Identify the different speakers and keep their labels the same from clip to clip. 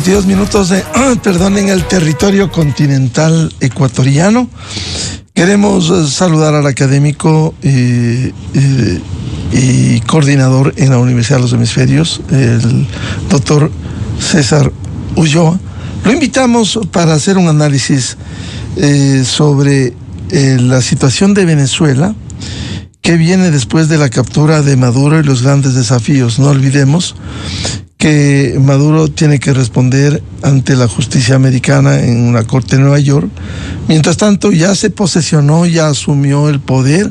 Speaker 1: 22 minutos en el territorio continental ecuatoriano. Queremos saludar al académico y coordinador en la Universidad de los Hemisferios, el doctor César Ulloa. Lo invitamos para hacer un análisis sobre la situación de Venezuela, que viene después de la captura de Maduro y los grandes desafíos. No olvidemos que Maduro tiene que responder ante la justicia americana en una corte de Nueva York. Mientras tanto, ya se posesionó, ya asumió el poder.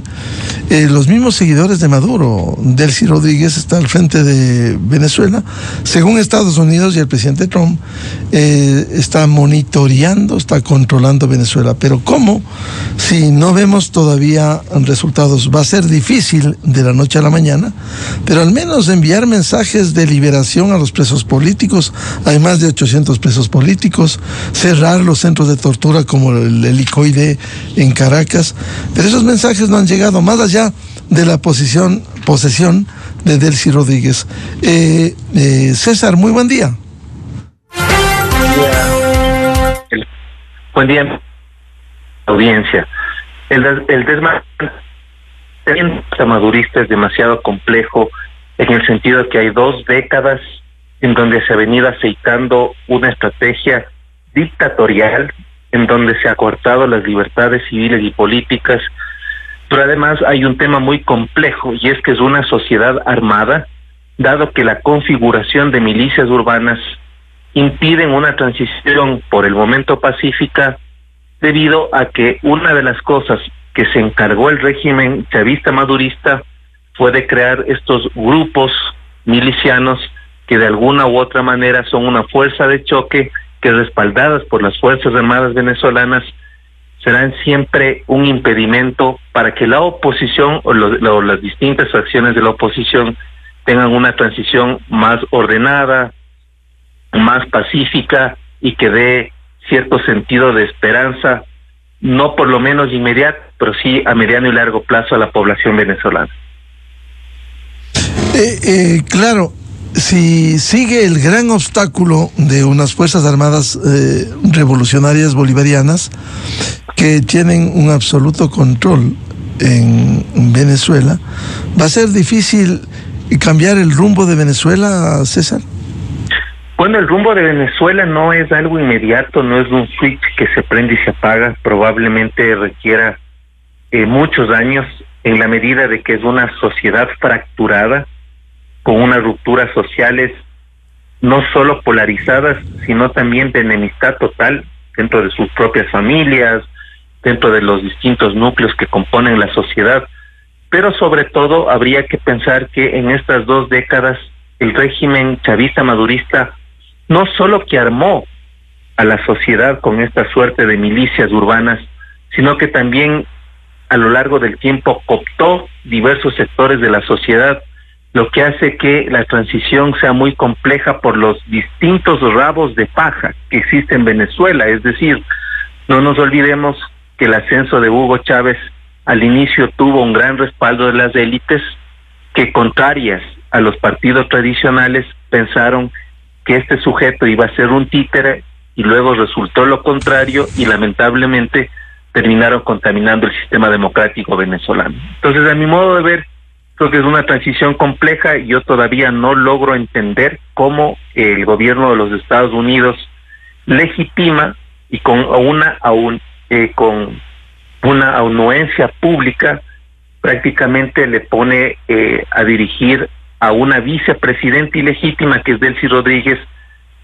Speaker 1: Los mismos seguidores de Maduro, Delcy Rodríguez, está al frente de Venezuela. Según Estados Unidos y el presidente Trump, está monitoreando, está controlando Venezuela. Pero ¿cómo? Si no vemos todavía resultados, va a ser difícil de la noche a la mañana, pero al menos enviar mensajes de liberación a los presos políticos. Hay más de 800 presos políticos, cerrar los centros de tortura como el helicoide en Caracas, pero esos mensajes no han llegado más allá de la posesión de Delcy Rodríguez. César, muy buen día.
Speaker 2: Buen día, audiencia. El desmadurista madurista es demasiado complejo en el sentido de que hay 2 décadas en donde se ha venido aceitando una estrategia dictatorial, en donde se ha cortado las libertades civiles y políticas, pero además hay un tema muy complejo, y es que es una sociedad armada, dado que la configuración de milicias urbanas impiden una transición por el momento pacífica, debido a que una de las cosas que se encargó el régimen chavista madurista fue de crear estos grupos milicianos que de alguna u otra manera son una fuerza de choque que, respaldadas por las Fuerzas Armadas venezolanas, serán siempre un impedimento para que la oposición o las distintas facciones de la oposición tengan una transición más ordenada, más pacífica y que dé cierto sentido de esperanza, no por lo menos inmediato, pero sí a mediano y largo plazo a la población venezolana.
Speaker 1: Claro. Si sigue el gran obstáculo de unas Fuerzas Armadas revolucionarias bolivarianas que tienen un absoluto control en Venezuela, ¿va a ser difícil cambiar el rumbo de Venezuela, César?
Speaker 2: Bueno, el rumbo de Venezuela no es algo inmediato, no es un switch que se prende y se apaga, probablemente requiera muchos años, en la medida de que es una sociedad fracturada, con unas rupturas sociales no solo polarizadas, sino también de enemistad total dentro de sus propias familias, dentro de los distintos núcleos que componen la sociedad. Pero sobre todo habría que pensar que en estas 2 décadas el régimen chavista madurista no solo que armó a la sociedad con esta suerte de milicias urbanas, sino que también a lo largo del tiempo cooptó diversos sectores de la sociedad, lo que hace que la transición sea muy compleja por los distintos rabos de paja que existen en Venezuela. Es decir, no nos olvidemos que el ascenso de Hugo Chávez al inicio tuvo un gran respaldo de las élites que, contrarias a los partidos tradicionales, pensaron que este sujeto iba a ser un títere, y luego resultó lo contrario y lamentablemente terminaron contaminando el sistema democrático venezolano. Entonces, a mi modo de ver, creo que es una transición compleja y yo todavía no logro entender cómo el gobierno de los Estados Unidos legitima y con una anuencia pública prácticamente le pone a dirigir a una vicepresidenta ilegítima que es Delcy Rodríguez,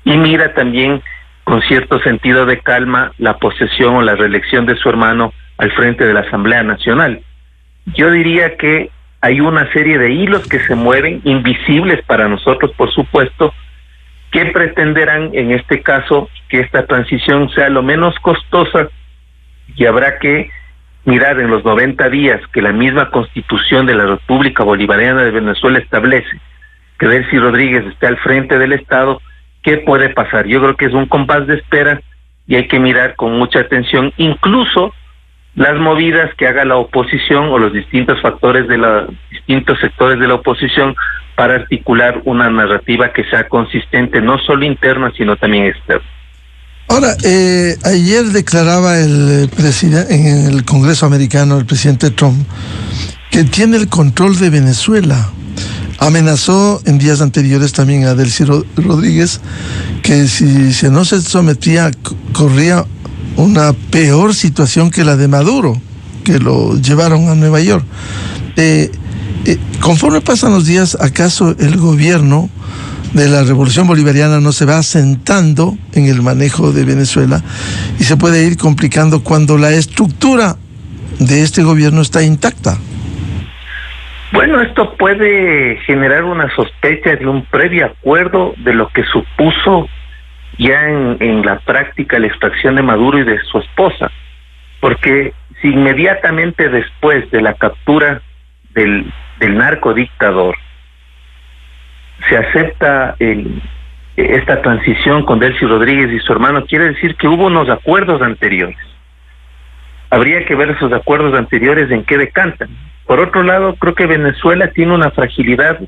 Speaker 2: y mira también con cierto sentido de calma la posesión o la reelección de su hermano al frente de la Asamblea Nacional. Yo diría que hay una serie de hilos que se mueven, invisibles para nosotros, por supuesto, que pretenderán en este caso que esta transición sea lo menos costosa, y habrá que mirar en los 90 días que la misma Constitución de la República Bolivariana de Venezuela establece que Delcy Rodríguez esté al frente del Estado. ¿Qué puede pasar? Yo creo que es un compás de espera y hay que mirar con mucha atención, incluso las movidas que haga la oposición o los distintos distintos sectores de la oposición para articular una narrativa que sea consistente, no solo interna, sino también externa.
Speaker 1: Ahora, ayer declaraba el presidente en el Congreso americano, el presidente Trump, que tiene el control de Venezuela. Amenazó en días anteriores también a Delcy Rodríguez que si no se sometía, corría una peor situación que la de Maduro, que lo llevaron a Nueva York. Conforme pasan los días, ¿acaso el gobierno de la Revolución Bolivariana no se va asentando en el manejo de Venezuela y se puede ir complicando cuando la estructura de este gobierno está intacta?
Speaker 2: Bueno, esto puede generar una sospecha de un previo acuerdo de lo que supuso ya en la práctica la extracción de Maduro y de su esposa, porque si inmediatamente después de la captura del narcodictador se acepta esta transición con Delcy Rodríguez y su hermano, quiere decir que hubo unos acuerdos anteriores. Habría que ver esos acuerdos anteriores en qué decantan. Por otro lado, creo que Venezuela tiene una fragilidad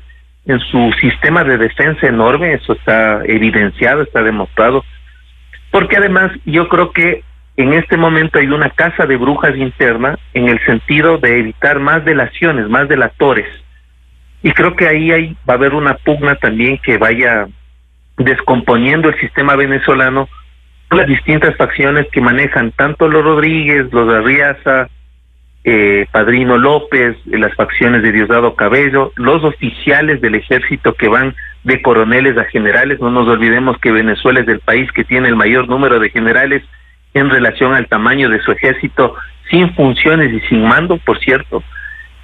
Speaker 2: en su sistema de defensa enorme, eso está evidenciado, está demostrado, porque además yo creo que en este momento hay una caza de brujas interna en el sentido de evitar más delaciones, más delatores, y creo que ahí va a haber una pugna también que vaya descomponiendo el sistema venezolano, las distintas facciones que manejan tanto los Rodríguez, los Arriaza, Padrino López, las facciones de Diosdado Cabello, los oficiales del ejército que van de coroneles a generales. No nos olvidemos que Venezuela es el país que tiene el mayor número de generales en relación al tamaño de su ejército, sin funciones y sin mando, por cierto.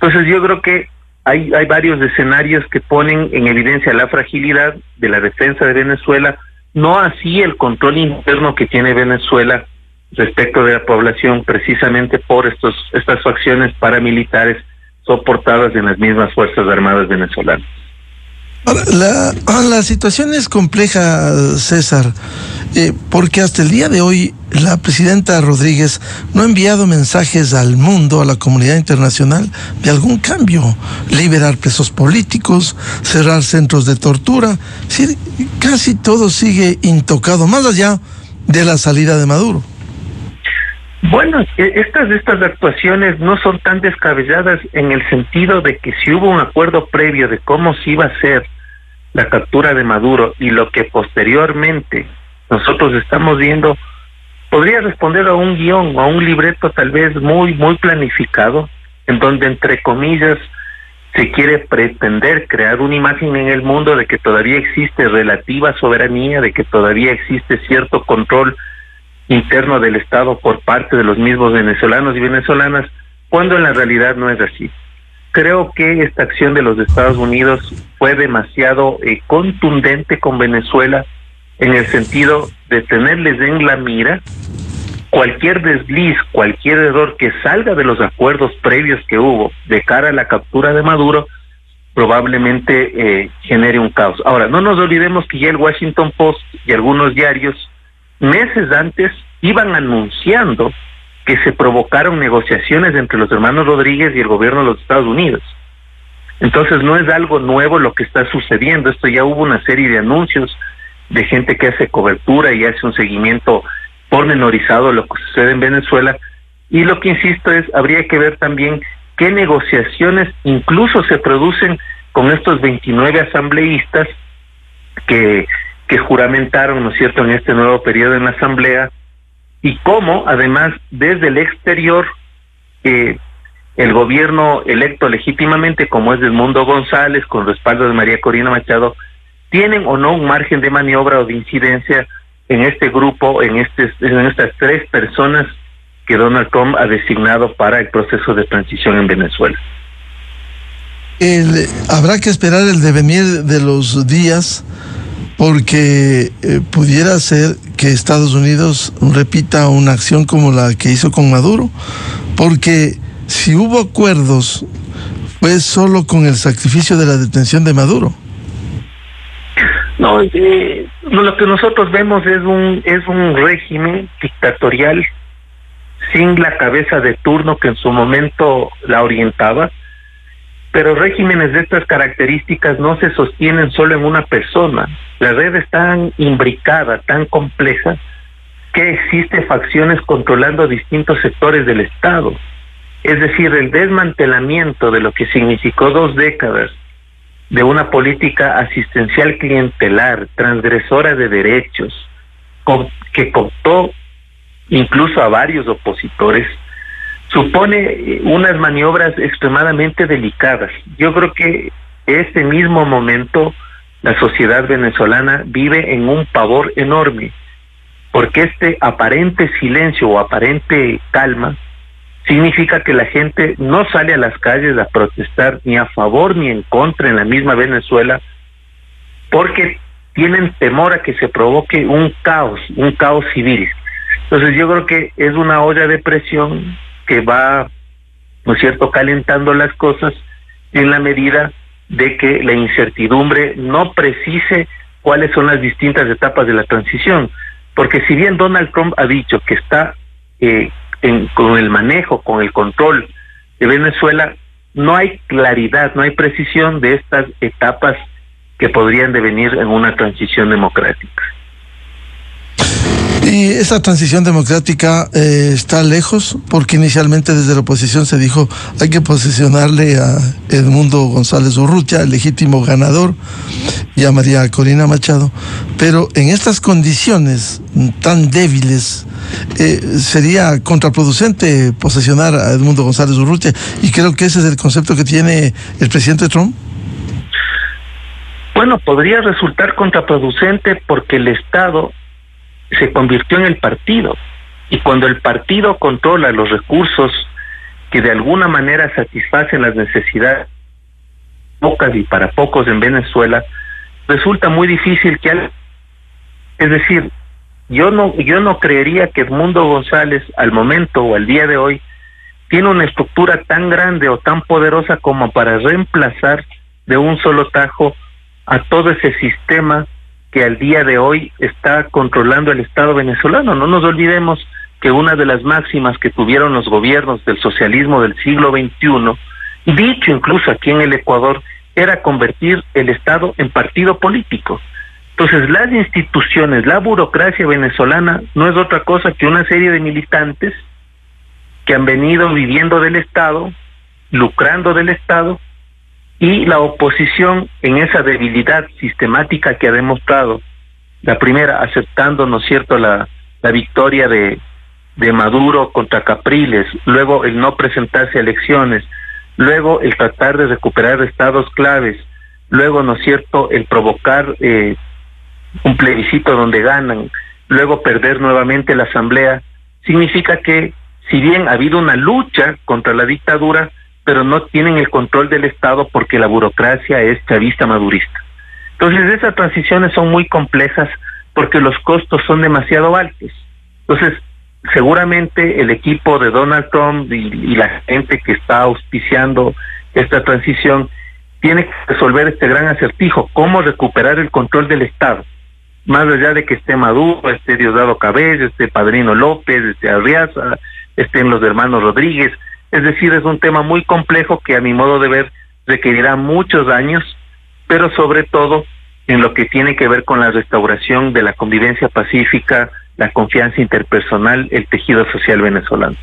Speaker 2: Entonces yo creo que hay varios escenarios que ponen en evidencia la fragilidad de la defensa de Venezuela, no así el control interno que tiene Venezuela respecto de la población, precisamente por estas facciones paramilitares soportadas en las mismas Fuerzas Armadas venezolanas.
Speaker 1: Ahora, la situación es compleja, César, porque hasta el día de hoy la presidenta Rodríguez no ha enviado mensajes al mundo, a la comunidad internacional, de algún cambio. Liberar presos políticos, cerrar centros de tortura, es decir, casi todo sigue intocado, más allá de la salida de Maduro.
Speaker 2: Bueno, estas actuaciones no son tan descabelladas en el sentido de que si hubo un acuerdo previo de cómo se iba a hacer la captura de Maduro y lo que posteriormente nosotros estamos viendo, podría responder a un guión, a un libreto tal vez muy planificado, en donde entre comillas se quiere pretender crear una imagen en el mundo de que todavía existe relativa soberanía, de que todavía existe cierto control interno del Estado por parte de los mismos venezolanos y venezolanas, cuando en la realidad no es así. Creo que esta acción de los Estados Unidos fue demasiado contundente con Venezuela, en el sentido de tenerles en la mira cualquier desliz, cualquier error que salga de los acuerdos previos que hubo de cara a la captura de Maduro, probablemente genere un caos. Ahora, no nos olvidemos que ya el Washington Post y algunos diarios meses antes iban anunciando que se provocaron negociaciones entre los hermanos Rodríguez y el gobierno de los Estados Unidos. Entonces no es algo nuevo lo que está sucediendo, esto ya hubo una serie de anuncios de gente que hace cobertura y hace un seguimiento pormenorizado de lo que sucede en Venezuela, y lo que insisto es, habría que ver también qué negociaciones incluso se producen con estos 29 asambleístas que juramentaron, ¿no es cierto?, en este nuevo periodo en la Asamblea, y cómo, además, desde el exterior, el gobierno electo legítimamente, como es Edmundo González, con respaldo de María Corina Machado, tienen o no un margen de maniobra o de incidencia en este grupo, en estas tres personas que Donald Trump ha designado para el proceso de transición en Venezuela.
Speaker 1: Habrá que esperar el devenir de los días, porque pudiera ser que Estados Unidos repita una acción como la que hizo con Maduro, porque si hubo acuerdos fue solo con el sacrificio de la detención de Maduro.
Speaker 2: No, lo que nosotros vemos es un régimen dictatorial sin la cabeza de turno que en su momento la orientaba, pero regímenes de estas características no se sostienen solo en una persona. La red es tan imbricada, tan compleja, que existen facciones controlando distintos sectores del Estado. Es decir, el desmantelamiento de lo que significó 2 décadas de una política asistencial clientelar, transgresora de derechos, que cooptó incluso a varios opositores, supone unas maniobras extremadamente delicadas. Yo creo que este mismo momento la sociedad venezolana vive en un pavor enorme, porque este aparente silencio o aparente calma significa que la gente no sale a las calles a protestar ni a favor ni en contra en la misma Venezuela, porque tienen temor a que se provoque un caos civil. Entonces yo creo que es una olla de presión que va, ¿no es cierto?, calentando las cosas en la medida de que la incertidumbre no precise cuáles son las distintas etapas de la transición. Porque si bien Donald Trump ha dicho que está con el manejo, con el control de Venezuela, no hay claridad, no hay precisión de estas etapas que podrían devenir en una transición democrática.
Speaker 1: Y esa transición democrática está lejos, porque inicialmente desde la oposición se dijo hay que posicionarle a Edmundo González Urrutia, el legítimo ganador, y a María Corina Machado, pero en estas condiciones tan débiles sería contraproducente posesionar a Edmundo González Urrutia, y creo que ese es el concepto que tiene el presidente Trump.
Speaker 2: Bueno, podría resultar contraproducente porque el Estado se convirtió en el partido, y cuando el partido controla los recursos que de alguna manera satisfacen las necesidades pocas y para pocos en Venezuela, resulta muy difícil que es decir, yo no creería que Edmundo González al momento o al día de hoy tiene una estructura tan grande o tan poderosa como para reemplazar de un solo tajo a todo ese sistema que al día de hoy está controlando el Estado venezolano. No nos olvidemos que una de las máximas que tuvieron los gobiernos del socialismo del siglo XXI, dicho incluso aquí en el Ecuador, era convertir el Estado en partido político. Entonces, las instituciones, la burocracia venezolana no es otra cosa que una serie de militantes que han venido viviendo del Estado, lucrando del Estado, y la oposición en esa debilidad sistemática que ha demostrado, la primera aceptando, ¿no es cierto?, la victoria de Maduro contra Capriles, luego el no presentarse a elecciones, luego el tratar de recuperar estados claves, luego, ¿no es cierto?, el provocar un plebiscito donde ganan, luego perder nuevamente la asamblea, significa que si bien ha habido una lucha contra la dictadura, pero no tienen el control del Estado porque la burocracia es chavista madurista. Entonces esas transiciones son muy complejas porque los costos son demasiado altos. Entonces seguramente el equipo de Donald Trump y la gente que está auspiciando esta transición tiene que resolver este gran acertijo: cómo recuperar el control del Estado, más allá de que esté Maduro, esté Diosdado Cabello, esté Padrino López, esté Arriaza, estén los hermanos Rodríguez. Es decir, es un tema muy complejo que a mi modo de ver requerirá muchos años, pero sobre todo en lo que tiene que ver con la restauración de la convivencia pacífica, la confianza interpersonal, el tejido social venezolano.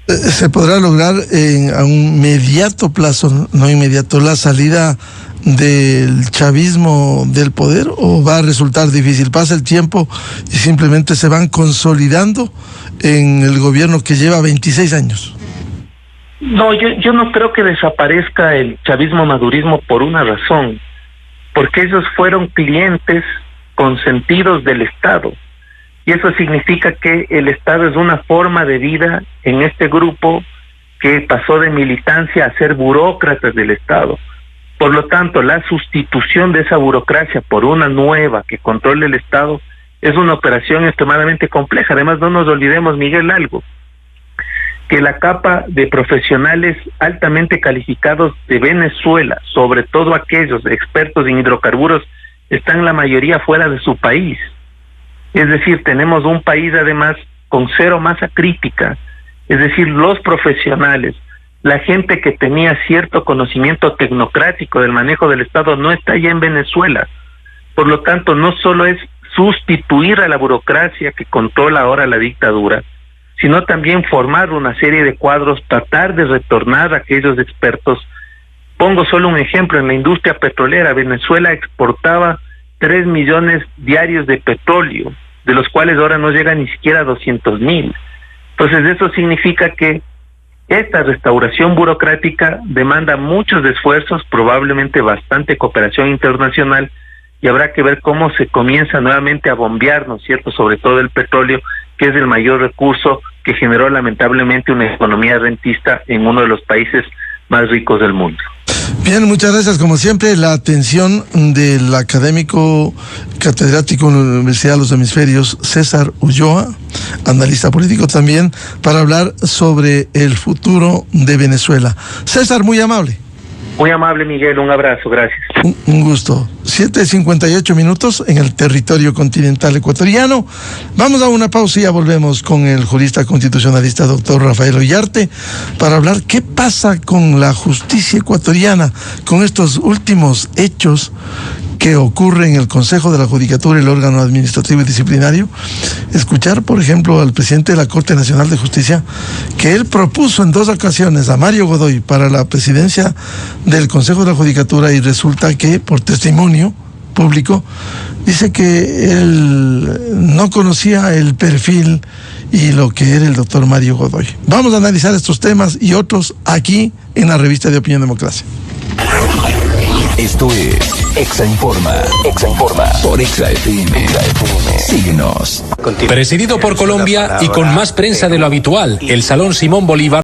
Speaker 1: ¿Se podrá lograr a un mediato plazo, no inmediato, la salida del chavismo del poder, o va a resultar difícil? Pasa el tiempo y simplemente se van consolidando en el gobierno que lleva 26 años.
Speaker 2: No, yo no creo que desaparezca el chavismo-madurismo por una razón, porque ellos fueron clientes consentidos del Estado, y eso significa que el Estado es una forma de vida en este grupo que pasó de militancia a ser burócratas del Estado. Por lo tanto, la sustitución de esa burocracia por una nueva que controle el Estado es una operación extremadamente compleja. Además, no nos olvidemos, Miguel, algo, que la capa de profesionales altamente calificados de Venezuela, sobre todo aquellos expertos en hidrocarburos, están la mayoría fuera de su país. Es decir, tenemos un país además con cero masa crítica, es decir, los profesionales, la gente que tenía cierto conocimiento tecnocrático del manejo del Estado no está ya en Venezuela. Por lo tanto, no solo es sustituir a la burocracia que controla ahora la dictadura, sino también formar una serie de cuadros, tratar de retornar a aquellos expertos. Pongo solo un ejemplo: en la industria petrolera, Venezuela exportaba 3 millones diarios de petróleo, de los cuales ahora no llega ni siquiera a 200,000. Entonces eso significa que esta restauración burocrática demanda muchos esfuerzos, probablemente bastante cooperación internacional, y habrá que ver cómo se comienza nuevamente a bombear, ¿no es cierto?, sobre todo el petróleo, que es el mayor recurso que generó lamentablemente una economía rentista en uno de los países más ricos del mundo.
Speaker 1: Bien, muchas gracias. Como siempre, la atención del académico catedrático en la Universidad de los Hemisferios, César Ulloa, analista político también, para hablar sobre el futuro de Venezuela. César, muy amable.
Speaker 2: Muy amable, Miguel, un abrazo, gracias.
Speaker 1: Un gusto. 7:58 en el territorio continental ecuatoriano. Vamos a una pausa y ya volvemos con el jurista constitucionalista doctor Rafael Ollarte para hablar qué pasa con la justicia ecuatoriana, con estos últimos hechos que ocurre en el Consejo de la Judicatura, el órgano administrativo y disciplinario. Escuchar, por ejemplo, al presidente de la Corte Nacional de Justicia, que él propuso en 2 ocasiones a Mario Godoy para la presidencia del Consejo de la Judicatura, y resulta que, por testimonio público, dice que él no conocía el perfil y lo que era el doctor Mario Godoy. Vamos a analizar estos temas y otros aquí en la revista de Opinión Democracia.
Speaker 3: Esto es Exa Informa por Exa FM. Síguenos.
Speaker 4: Presidido por Colombia y con más prensa de lo habitual, el Salón Simón Bolívar